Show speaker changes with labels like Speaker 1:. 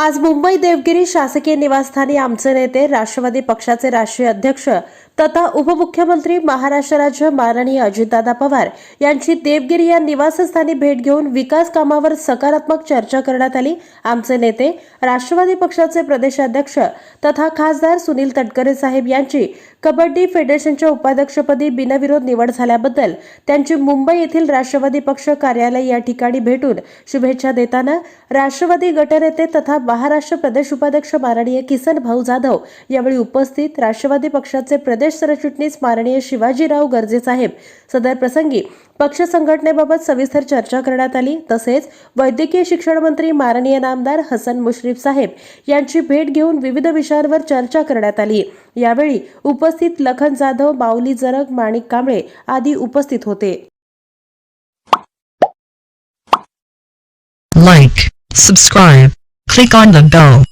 Speaker 1: आज मुंबई देवगिरी शासकीय निवासस्थानी आमचे नेते राष्ट्रवादी पक्षाचे राष्ट्रीय अध्यक्ष तथा उपमुख्यमंत्री महाराष्ट्र राज्य माननीय अजितदादा पवार यांची देवगिरी या निवासस्थानी भेट घेऊन विकास कामावर सकारात्मक चर्चा करण्यात आली। आमचे नेते राष्ट्रवादी पक्षाचे प्रदेशाध्यक्ष तथा खासदार सुनील तटकरे साहेब यांची कबड्डी फेडरेशनच्या उपाध्यक्षपदी बिनविरोध निवड झाल्याबद्दल त्यांची मुंबई येथील राष्ट्रवादी पक्ष कार्यालय या ठिकाणी भेटून शुभेच्छा देताना राष्ट्रवादी गटनेते तथा महाराष्ट्र प्रदेश उपाध्यक्ष माननीय किसन भाऊ जाधव यावेळी उपस्थित राष्ट्रवादी पक्षाचे प्रदेश सरचिटणीस माननीय शिवाजीराव गर्जे साहेब सदर प्रसंगी पक्ष संघटनेबाबत सविस्तर चर्चा करण्यात आली। तसेच वैद्यकीय शिक्षण मंत्री माननीय नामदार हसन मुश्रीफ साहेब यांची भेट घेऊन विविध विषयांवर चर्चा करण्यात आली। यावेळी उपस्थित लखन जाधव, माऊली जरग, माणिक कांबळे आदी उपस्थित होते।
Speaker 2: Like, subscribe, click on the bell.